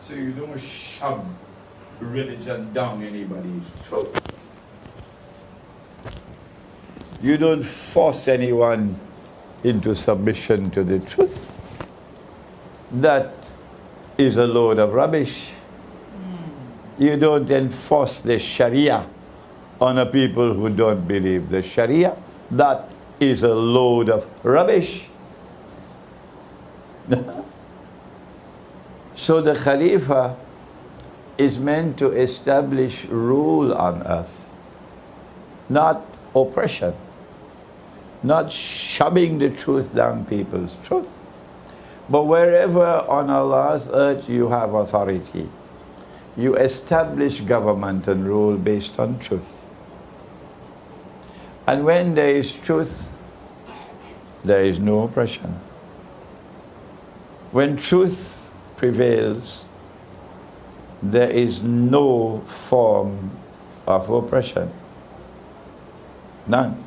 So you don't shove religion down anybody's throat. You don't force anyone into submission to the truth. That is a load of rubbish. You don't enforce the Sharia on a people who don't believe the Sharia. That is a load of rubbish. So the Khalifa is meant to establish rule on earth, not oppression, not shoving the truth down people's throat. But wherever on Allah's earth you have authority, you establish government and rule based on truth. And when there is truth, there is no oppression. When truth prevails, there is no form of oppression. None.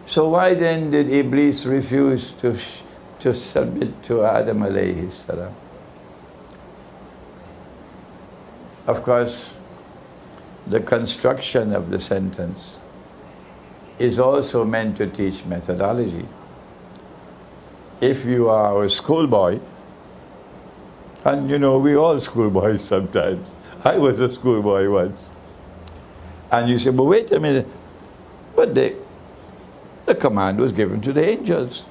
So why then did Iblis refuse to submit to Adam alayhi salam? Of course, the construction of the sentence is also meant to teach methodology. If you are a schoolboy, and you know, we all schoolboys sometimes. I was a schoolboy once. And you say, but wait a minute, but the command was given to the angels.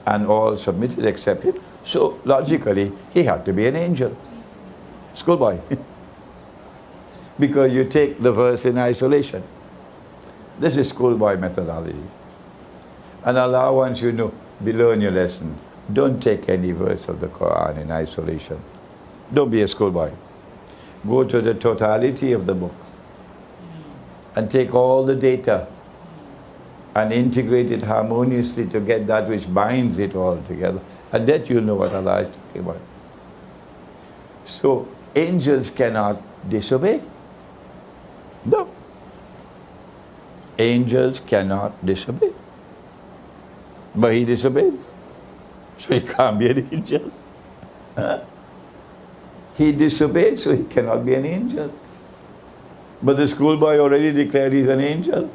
And all submitted except him. So logically, he had to be an angel. Schoolboy. Because you take the verse in isolation. This is schoolboy methodology. And Allah wants you to know, below in your lesson, don't take any verse of the Quran in isolation. Don't be a schoolboy. Go to the totality of the book and take all the data and integrate it harmoniously to get that which binds it all together. And that you'll know what Allah is talking about. So, angels cannot disobey. No. Angels cannot disobey. But he disobeyed. So he can't be an angel. He disobeyed, so he cannot be an angel. But the schoolboy already declared he's an angel.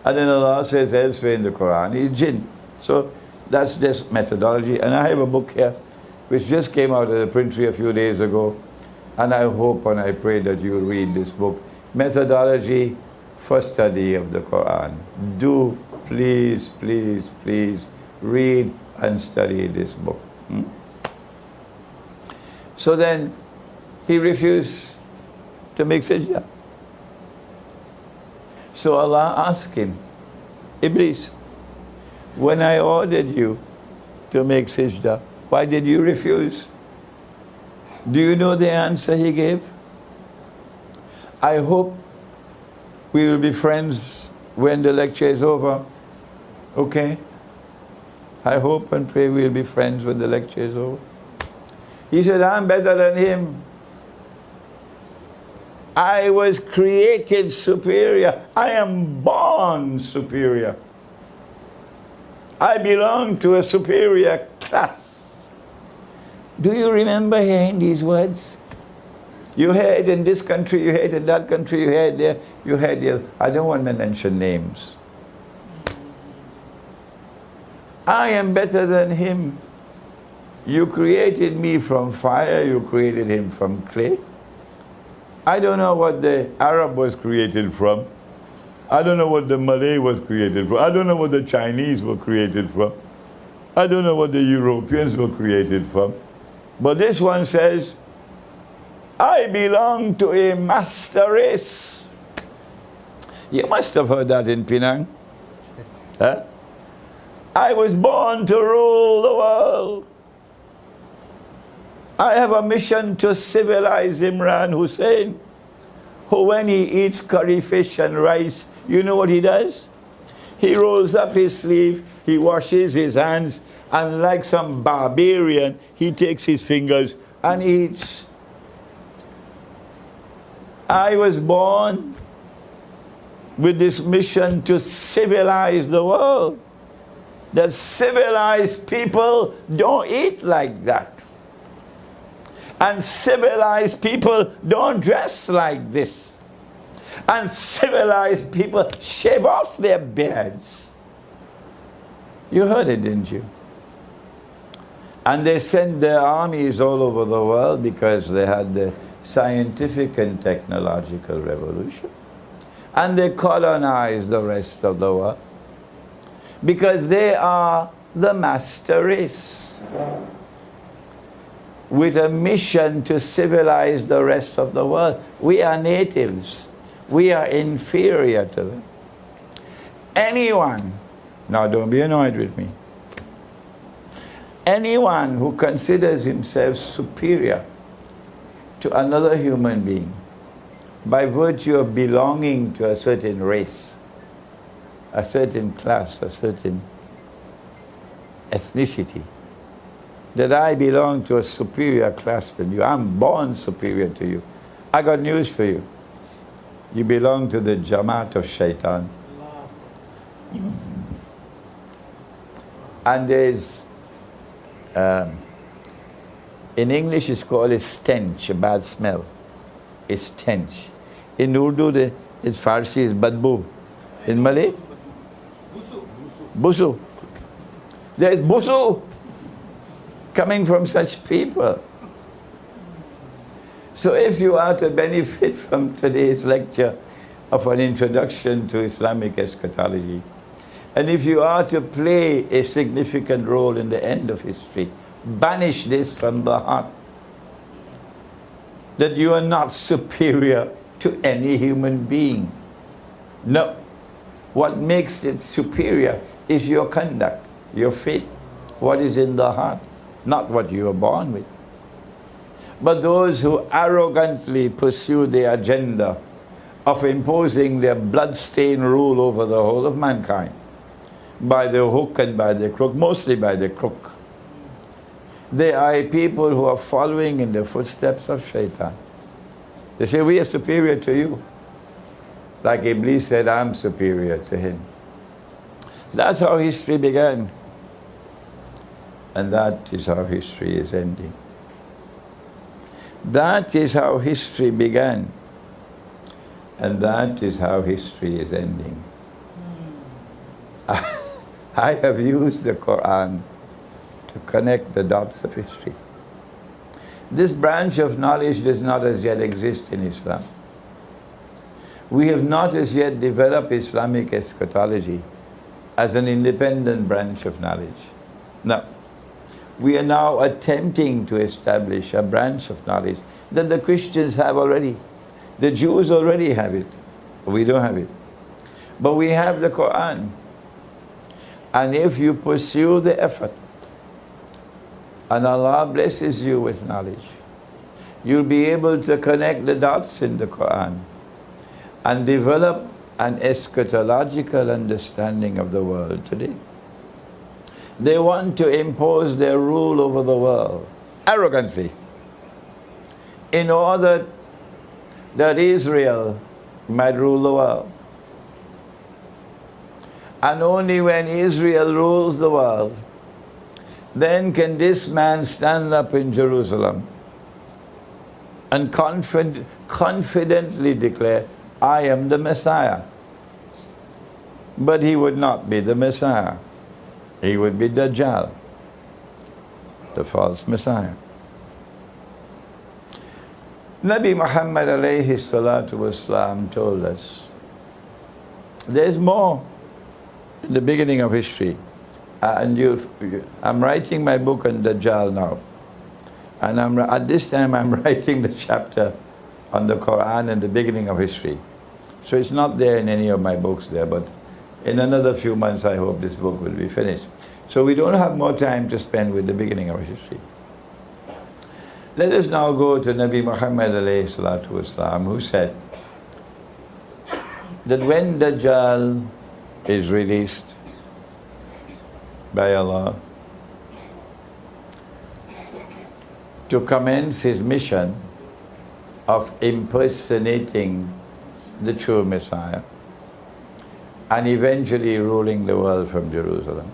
And then Allah says elsewhere in the Quran, he's jinn. So that's just methodology. And I have a book here, which just came out of the printery a few days ago. And I hope and I pray that you read this book. Methodology for study of the Quran. Do please, please, please read and study this book. So then he refused to make sajda. So Allah asked him, Iblis, when I ordered you to make sajda, why did you refuse? Do you know the answer he gave? I hope we will be friends when the lecture is over. Okay? I hope and pray we'll be friends when the lecture is over. He said, I'm better than him. I was created superior. I am born superior. I belong to a superior class. Do you remember hearing these words? You hear it in this country, you hear it in that country, you hear it there, you hear it there. I don't want to mention names. I am better than him. You created me from fire, you created him from clay. I don't know what the Arab was created from. I don't know what the Malay was created from. I don't know what the Chinese were created from. I don't know what the Europeans were created from. But this one says, I belong to a master race. You must have heard that in Penang. Huh? I was born to rule the world. I have a mission to civilize Imran Hosein, who when he eats curry fish and rice, you know what he does? He rolls up his sleeve, he washes his hands, and like some barbarian, he takes his fingers and eats. I was born with this mission to civilize the world. That civilized people don't eat like that. And civilized people don't dress like this. And civilized people shave off their beards. You heard it, didn't you? And they sent their armies all over the world because they had the scientific and technological revolution. And they colonized the rest of the world because they are the master race with a mission to civilize the rest of the world. We are natives. We are inferior to them. Anyone, now don't be annoyed with me, anyone who considers himself superior to another human being by virtue of belonging to a certain race, a certain class, a certain ethnicity, that I belong to a superior class than you, I'm born superior to you, I got news for you. You belong to the Jamaat of Shaitan. And there's, in English it's called a stench, a bad smell. A stench. In Urdu, in Farsi is badbu. In Malay? Busu. There's busu coming from such people. So if you are to benefit from today's lecture of an introduction to Islamic eschatology, and if you are to play a significant role in the end of history, banish this from the heart, that you are not superior to any human being. No. What makes it superior is your conduct, your faith, what is in the heart, not what you are born with. But those who arrogantly pursue the agenda of imposing their blood-stained rule over the whole of mankind, by the hook and by the crook, mostly by the crook, they are a people who are following in the footsteps of Shaitan. They say, we are superior to you. Like Iblis said, I'm superior to him. That's how history began. And that is how history is ending. That is how history began. And that is how history is ending. I have used the Quran to connect the dots of history. This branch of knowledge does not as yet exist in Islam. We have not as yet developed Islamic eschatology as an independent branch of knowledge. No. We are now attempting to establish a branch of knowledge that the Christians have already. The Jews already have it. We don't have it. But we have the Quran. And if you pursue the effort, and Allah blesses you with knowledge, you'll be able to connect the dots in the Quran and develop an eschatological understanding of the world today. They want to impose their rule over the world arrogantly in order that Israel might rule the world. And only when Israel rules the world, then can this man stand up in Jerusalem and confidently declare, I am the Messiah. But he would not be the Messiah. He would be Dajjal, the false Messiah. Nabi Muhammad alayhi salatu wasalam told us, there's more in the beginning of history. I'm writing my book on Dajjal now. And at this time I'm writing the chapter on the Quran and the beginning of history. So it's not there in any of my books there, but in another few months I hope this book will be finished. So we don't have more time to spend with the beginning of history. Let us now go to Nabi Muhammad alayhi salatu wasalam, who said that when Dajjal is released by Allah to commence his mission of impersonating the true Messiah and eventually ruling the world from Jerusalem,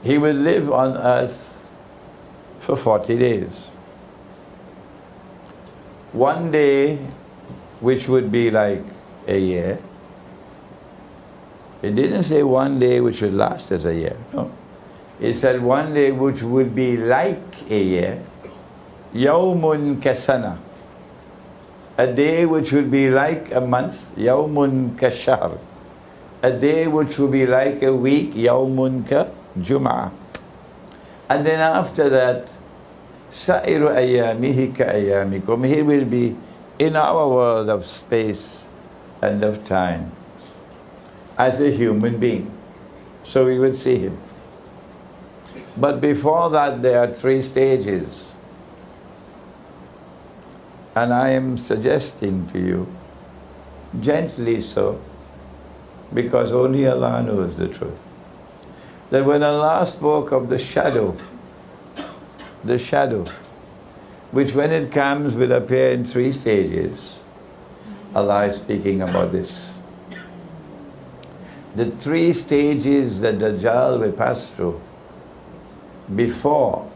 he will live on earth for 40 days. One day, which would be like a year. It didn't say one day which would last as a year, no. It said one day which would be like a year. Yawmun kasana. A day which would be like a month. Yawmun kashahr. A day which would be like a week. Yawmun ka jum'ah. And then after that, sa'iru ayyamihi ka ayyamikum. He will be in our world of space and of time as a human being. So we would see him. But before that, there are 3 stages. And I am suggesting to you, gently so, because only Allah knows the truth, that when Allah spoke of the shadow, which when it comes will appear in 3 stages, Allah is speaking about this. The 3 stages that Dajjal will pass through before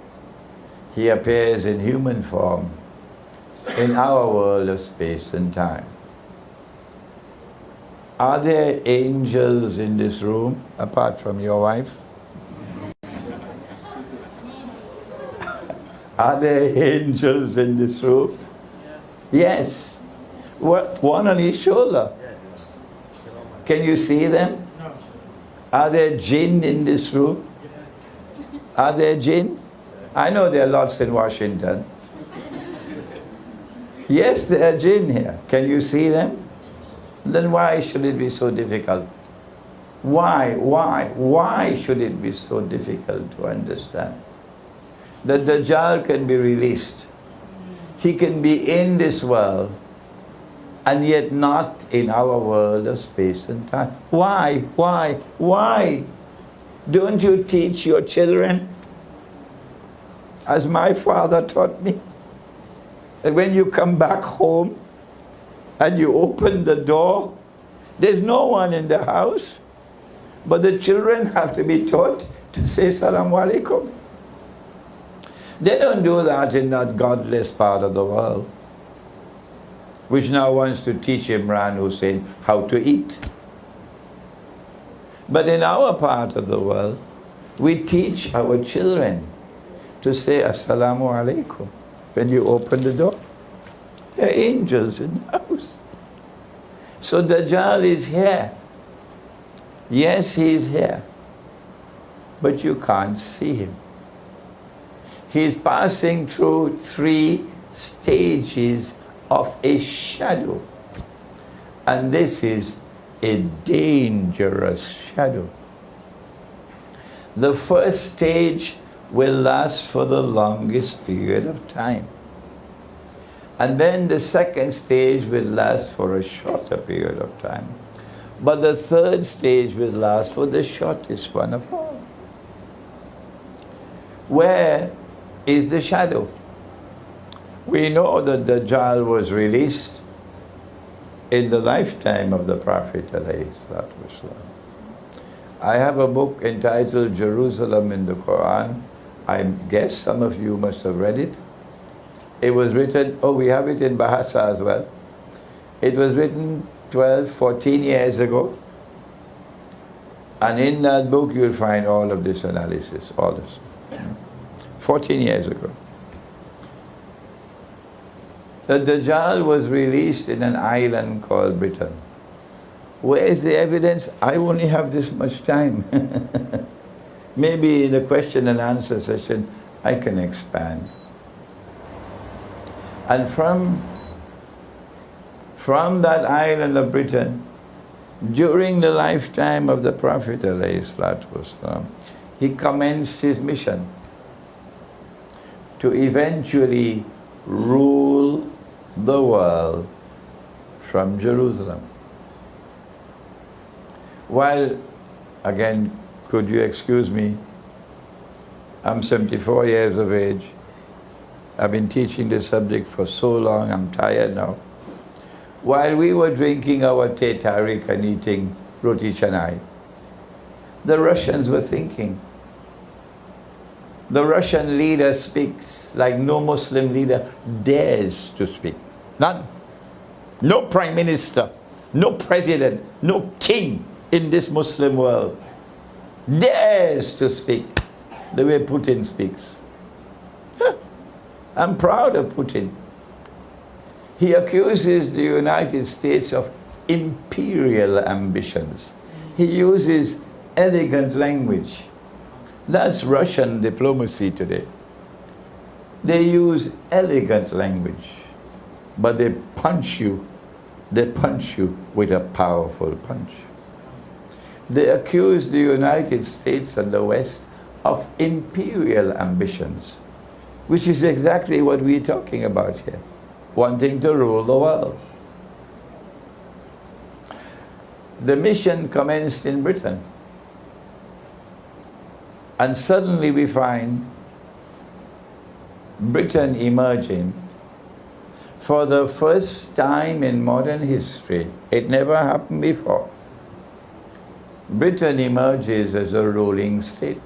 he appears in human form in our world of space and time. Are there angels in this room apart from your wife? Are there angels in this room? Yes. What? One on each shoulder? Can you see them? No. Are there jinn in this room? Are there jinn? I know there are lots in Washington. Yes, there are jinn here. Can you see them? Then why should it be so difficult? Why should it be so difficult to understand? That Dajjal can be released. He can be in this world and yet not in our world of space and time. Why? Don't you teach your children, as my father taught me, that when you come back home and you open the door, there's no one in the house, but the children have to be taught to say Assalamu alaikum. They don't do that in that godless part of the world, which now wants to teach Imran Hosein how to eat. But in our part of the world, we teach our children to say Assalamu alaikum when you open the door. There are angels in the house. So Dajjal is here. Yes, he is here. But you can't see him. He is passing through 3 stages of a shadow. And this is a dangerous shadow. The first stage will last for the longest period of time. And then the second stage will last for a shorter period of time. But the third stage will last for the shortest one of all. Where is the shadow? We know that Dajjal was released in the lifetime of the Prophet ﷺ. I have a book entitled Jerusalem in the Quran. I guess some of you must have read it. It was written, we have it in Bahasa as well. It was written 12, 14 years ago. And in that book you'll find all of this analysis, all this. 14 years ago. The Dajjal was released in an island called Britain. Where is the evidence? I only have this much time. Maybe in the question and answer session I can expand. And from that island of Britain, during the lifetime of the Prophet ﷺ, he commenced his mission to eventually rule the world from Jerusalem. While, again, could you excuse me, I'm 74 years of age. I've been teaching this subject for so long, I'm tired now. While we were drinking our teh tarik and eating roti canai, the Russians were thinking. The Russian leader speaks like no Muslim leader dares to speak. None. No prime minister, no president, no king in this Muslim world dares to speak the way Putin speaks. I'm proud of Putin. He accuses the United States of imperial ambitions. He uses elegant language. That's Russian diplomacy today. They use elegant language, but they punch you with a powerful punch. They accuse the United States and the West of imperial ambitions, which is exactly what we're talking about here, wanting to rule the world. The mission commenced in Britain, and suddenly we find Britain emerging for the first time in modern history. It never happened before. Britain emerges as a ruling state.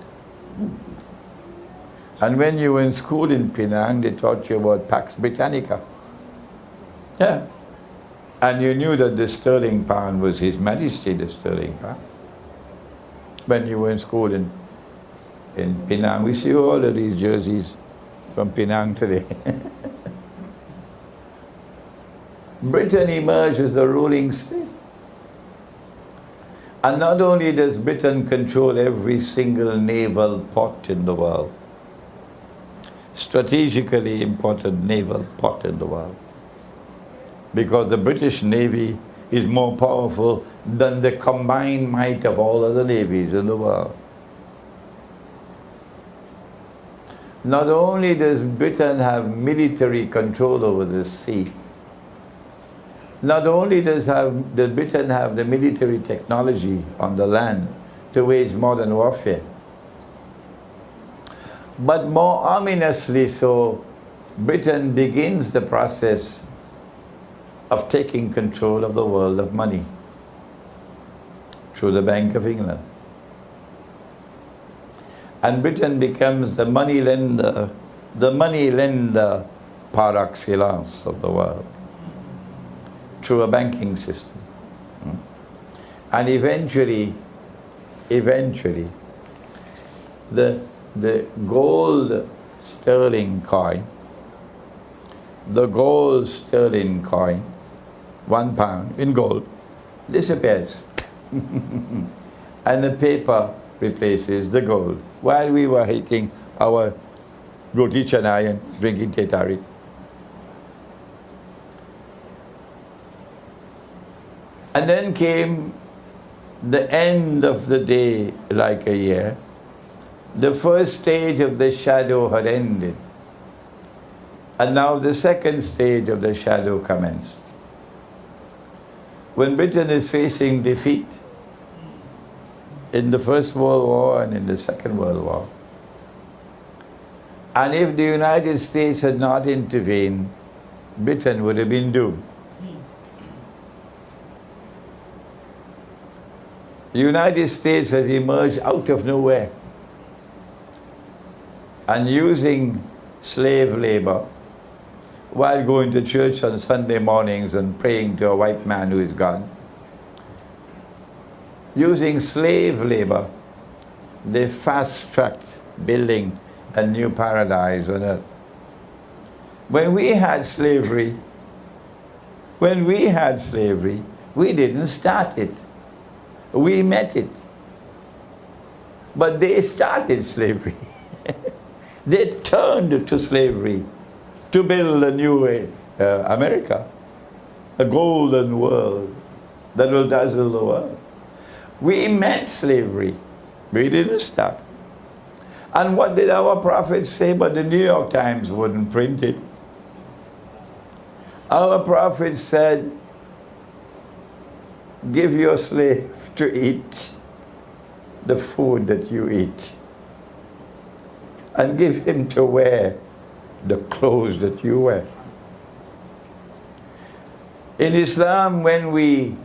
And when you were in school in Penang, they taught you about Pax Britannica. Yeah. And you knew that the sterling pound was His Majesty, the sterling pound. When you were in school in Penang, we see all of these jerseys from Penang today. Britain emerged as a ruling state. And not only does Britain control every single naval port in the world, strategically important naval port in the world, because the British Navy is more powerful than the combined might of all other navies in the world. Not only does Britain have military control over the sea, not only does Britain have the military technology on the land to wage modern warfare, but more ominously so, Britain begins the process of taking control of the world of money through the Bank of England. And Britain becomes the money lender par excellence of the world through a banking system. And eventually, the gold sterling coin, £1 in gold, disappears. And the paper replaces the gold, while we were eating our roti canai and drinking tetari. And then came the end of the day like a year. The first stage of the shadow had ended. And now the second stage of the shadow commenced. When Britain is facing defeat in the First World War and in the Second World War, and if the United States had not intervened, Britain would have been doomed. The United States has emerged out of nowhere and using slave labor while going to church on Sunday mornings and praying to a white man who is gone. Using slave labor, they fast-tracked building a new paradise on earth. When we had slavery, we didn't start it. We met it. But they started slavery. They turned to slavery to build a new America, a golden world that will dazzle the world. We met slavery. We didn't start. And what did our prophets say? But the New York Times wouldn't print it. Our prophets said, give your slave to eat the food that you eat, and give him to wear the clothes that you wear. In Islam, when we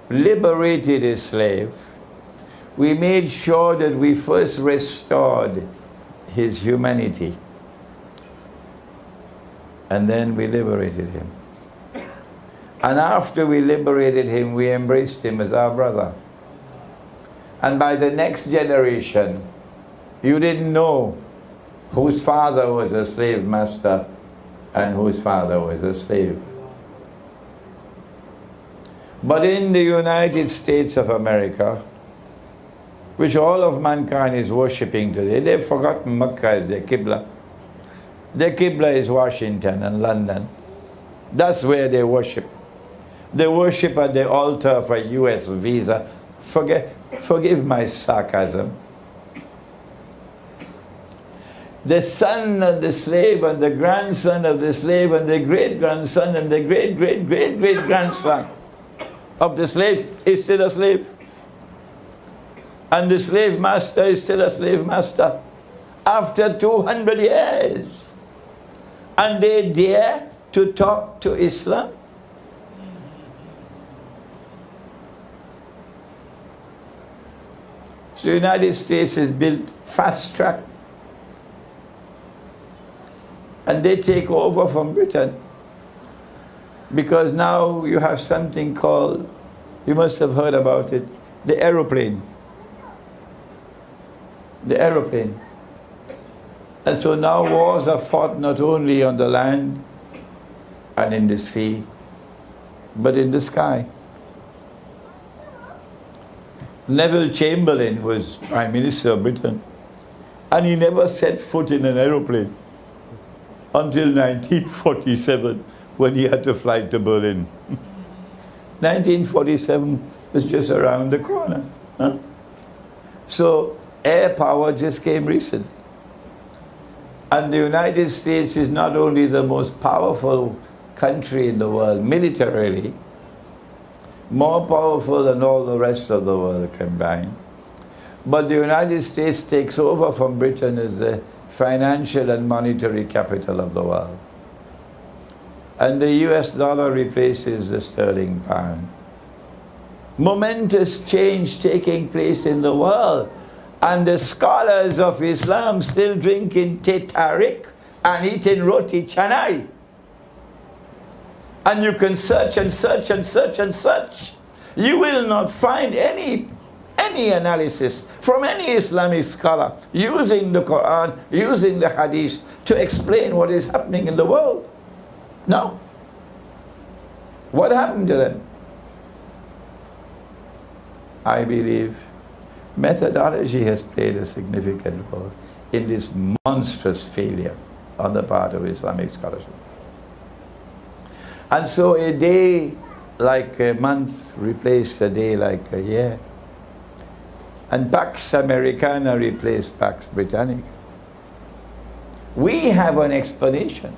liberated a slave, we made sure that we first restored his humanity. And then we liberated him. And after we liberated him, we embraced him as our brother. And by the next generation, you didn't know whose father was a slave master and whose father was a slave. But in the United States of America, which all of mankind is worshipping today, they've forgotten Mecca as their Qibla. Their Qibla is Washington and London. That's where they worship. They worship at the altar of a US visa. Forgive my sarcasm. The son of the slave and the grandson of the slave and the great-grandson and the great-great-great-great-grandson of the slave is still a slave. And the slave master is still a slave master after 200 years. And they dare to talk to Islam? So the United States is built fast track. And they take over from Britain. Because now you have something called, you must have heard about it, the aeroplane. The aeroplane. And so now wars are fought not only on the land and in the sea, but in the sky. Neville Chamberlain was Prime Minister of Britain, and he never set foot in an aeroplane until 1947, when he had to fly to Berlin. 1947 was just around the corner. Huh? So air power just came recently. And the United States is not only the most powerful country in the world militarily, more powerful than all the rest of the world combined, but the United States takes over from Britain as the financial and monetary capital of the world. And the US dollar replaces the sterling pound. Momentous change taking place in the world. And the scholars of Islam still drinking teh tarik and eating roti canai. And you can search and search and search and search. You will not find any analysis from any Islamic scholar using the Quran, using the Hadith to explain what is happening in the world. No. What happened to them? I believe methodology has played a significant role in this monstrous failure on the part of Islamic scholarship. And so a day like a month replaced a day like a year. And Pax Americana replaced Pax Britannica. We have an explanation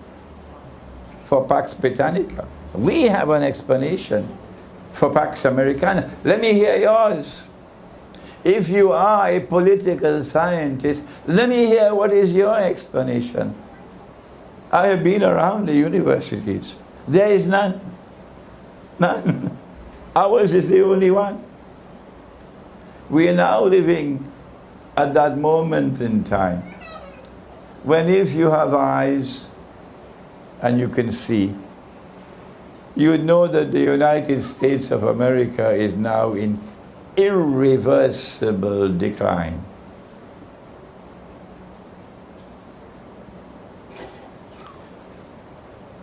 for Pax Britannica. We have an explanation for Pax Americana. Let me hear yours. If you are a political scientist, let me hear what is your explanation. I have been around the universities. There is none. None. Ours is the only one. We are now living at that moment in time when if you have eyes and you can see, you would know that the United States of America is now in irreversible decline.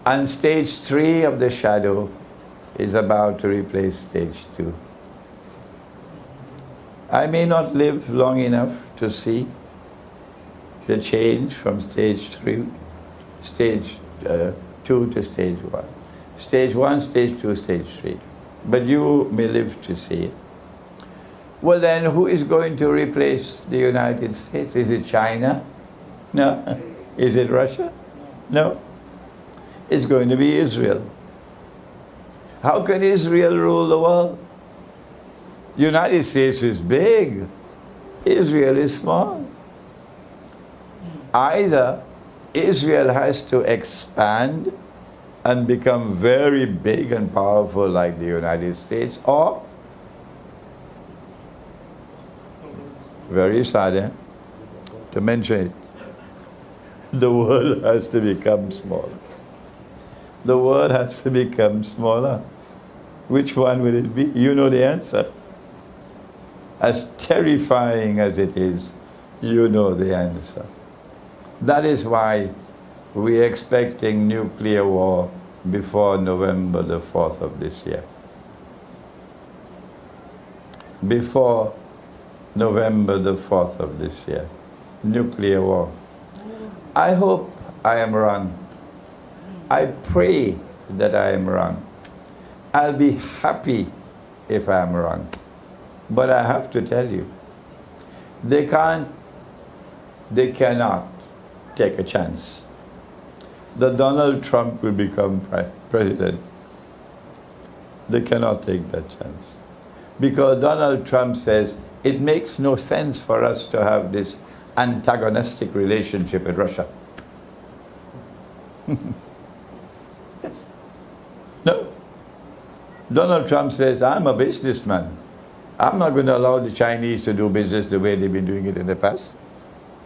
And stage 3 of the shadow is about to replace stage 2. I may not live long enough to see the change from stage 2 to stage 1. Stage 1, stage 2, stage 3. But you may live to see it. Well then, who is going to replace the United States? Is it China? No. Is it Russia? No. It's going to be Israel. How can Israel rule the world? The United States is big. Israel is small. Either Israel has to expand and become very big and powerful like the United States, or, very sad to mention it, The world has to become smaller. The world has to become smaller. Which one will it be? You know the answer. As terrifying as it is, you know the answer. That is why we're expecting nuclear war before November the 4th of this year. Before November the 4th of this year. Nuclear war. I hope I am wrong. I pray that I am wrong. I'll be happy if I'm wrong. But I have to tell you, they cannot take a chance that Donald Trump will become president. They cannot take that chance. Because Donald Trump says, it makes no sense for us to have this antagonistic relationship with Russia. Yes. No. Donald Trump says, I'm a businessman. I'm not going to allow the Chinese to do business the way they've been doing it in the past.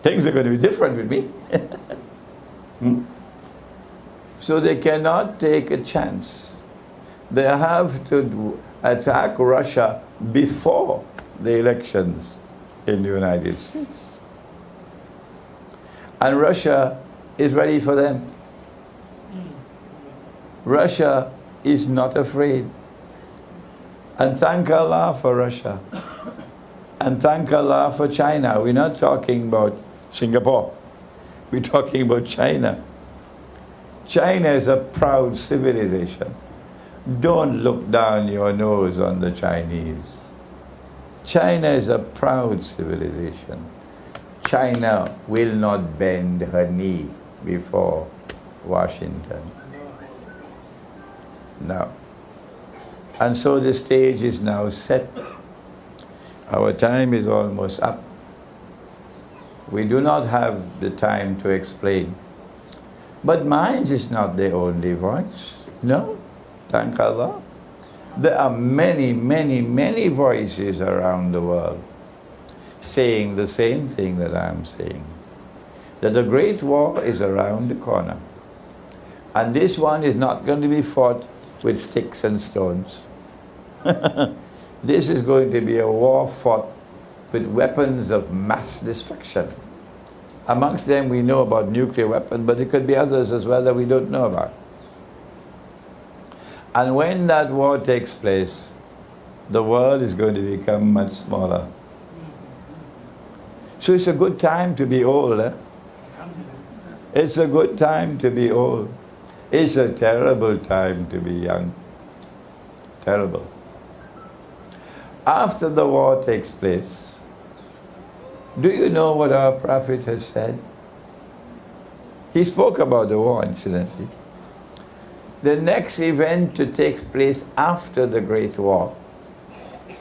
Things are going to be different with me. So they cannot take a chance. They have to attack Russia before the elections in the United States. And Russia is ready for them. Russia is not afraid. And thank Allah for Russia. And thank Allah for China. We're not talking about Singapore. We're talking about China. China is a proud civilization. Don't look down your nose on the Chinese. China is a proud civilization. China will not bend her knee before Washington. No. And so the stage is now set. Our time is almost up. We do not have the time to explain. But mine is not the only voice. No, thank Allah. There are many, many, many voices around the world saying the same thing that I'm saying. That the Great War is around the corner. And this one is not going to be fought with sticks and stones. This is going to be a war fought with weapons of mass destruction. Amongst them we know about nuclear weapons, but there could be others as well that we don't know about. And when that war takes place, the world is going to become much smaller. So it's a good time to be old. Eh? It's a good time to be old. It's a terrible time to be young. Terrible. After the war takes place, do you know what our Prophet has said? He spoke about the war, incidentally. The next event to take place after the Great War,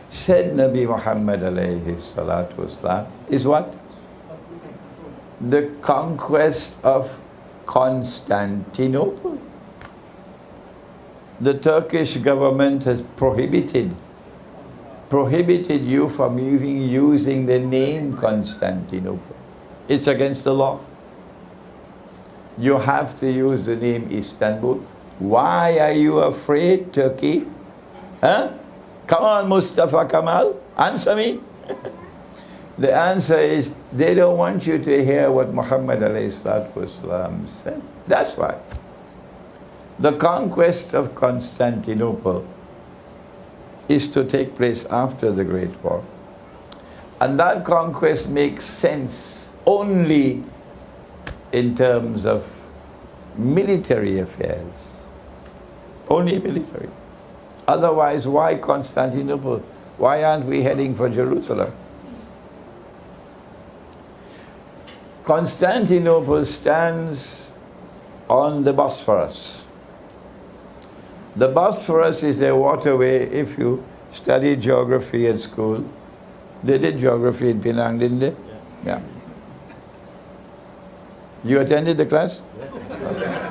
said Nabi Muhammad alayhi salatu wasalam, is what? The conquest of Constantinople. The Turkish government has prohibited you from even using the name Constantinople. It's against the law. You have to use the name Istanbul. Why are you afraid, Turkey? Huh? Come on, Mustafa Kemal, answer me. The answer is, they don't want you to hear what Muhammad ﷺ said. That's why. The conquest of Constantinople is to take place after the Great War. And that conquest makes sense only in terms of military affairs. Only military. Otherwise, why Constantinople? Why aren't we heading for Jerusalem? Constantinople stands on the Bosphorus. The Bosphorus is a waterway. If you study geography at school, they did geography in Penang, didn't they? Yeah. You attended the class? Yes. Okay.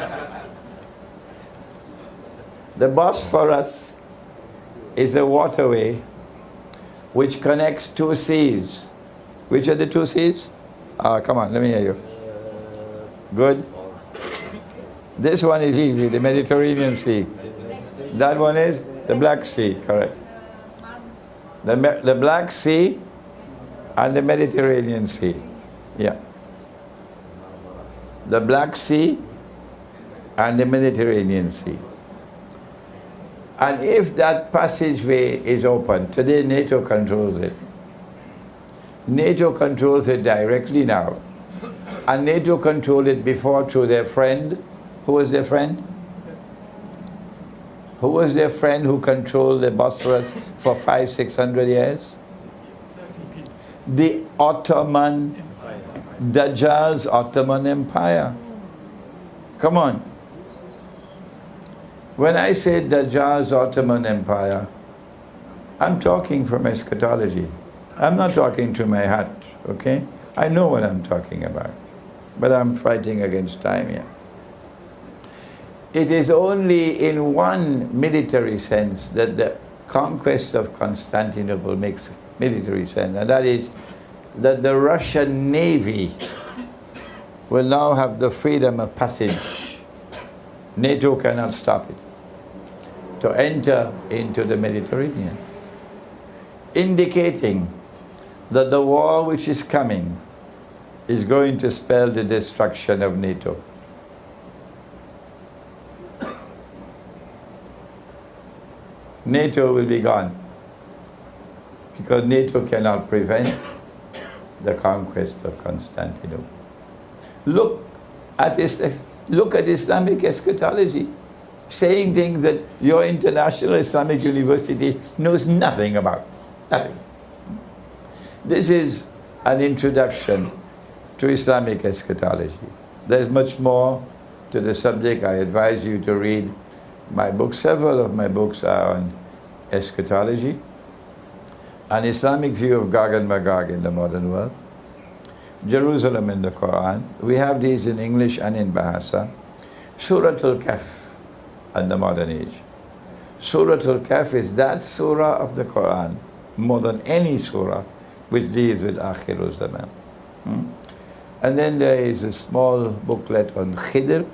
The Bosphorus is a waterway which connects two seas. Which are the two seas? Come on, let me hear you. Good. This one is easy, the Mediterranean Sea. That one is the Black Sea, correct. The Black Sea and the Mediterranean Sea. Yeah. The Black Sea and the Mediterranean Sea. And if that passageway is open, today NATO controls it. NATO controls it directly now. And NATO controlled it before through their friend. Who was their friend? Who was their friend who controlled the Bosphorus for 500-600 years? The Ottoman, Dajjal's Ottoman Empire. Come on. When I say Dajjal's Ottoman Empire, I'm talking from eschatology. I'm not talking to my hat, okay? I know what I'm talking about, but I'm fighting against time here. It is only in one military sense that the conquest of Constantinople makes military sense, and that is that the Russian Navy will now have the freedom of passage. NATO cannot stop it, to enter into the Mediterranean, indicating that the war which is coming is going to spell the destruction of NATO. NATO will be gone, because NATO cannot prevent the conquest of Constantinople. Look at Islamic eschatology, saying things that your international Islamic university knows nothing about. Nothing. This is an introduction to Islamic eschatology. There's much more to the subject. I advise you to read my books. Several of my books are on eschatology, an Islamic view of Gog and Magog in the modern world, Jerusalem in the Quran. We have these in English and in Bahasa. Surah Al-Kahf and the modern age. Surah Al-Kahf is that surah of the Quran, more than any surah, which deals with Akhirul Zaman. And then there is a small booklet on Khidr,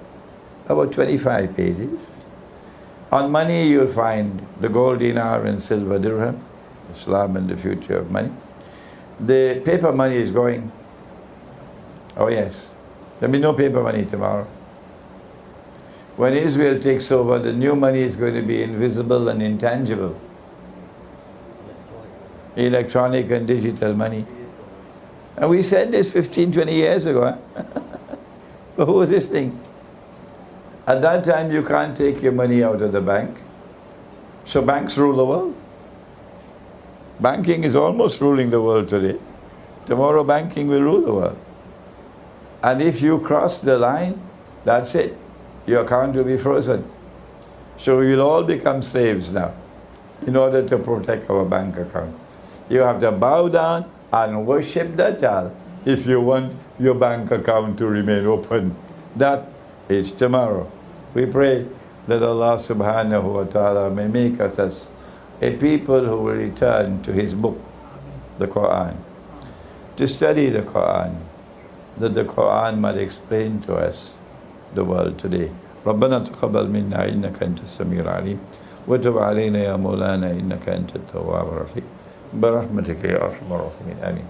about 25 pages. On money, you'll find the gold dinar and silver dirham, Islam and the future of money. The paper money is going. Oh yes, there'll be no paper money tomorrow. When Israel takes over, the new money is going to be invisible and intangible. Electronic and digital money. And we said this 15, 20 years ago. Huh? But who was this thing? At that time, you can't take your money out of the bank. So banks rule the world. Banking is almost ruling the world today. Tomorrow, banking will rule the world. And if you cross the line, that's it. Your account will be frozen. So we will all become slaves now in order to protect our bank account. You have to bow down and worship Dajjal if you want your bank account to remain open. That is tomorrow. We pray that Allah subhanahu wa ta'ala may make us a people who will return to His book, the Quran, to study the Quran, that the Quran might explain to us the world today. ربنا تقبل منا إنك أنت السميع العليم وتب علينا يا مولانا إنك أنت التواب الرحيم برحمتك يا أرحم الراحمين آمين.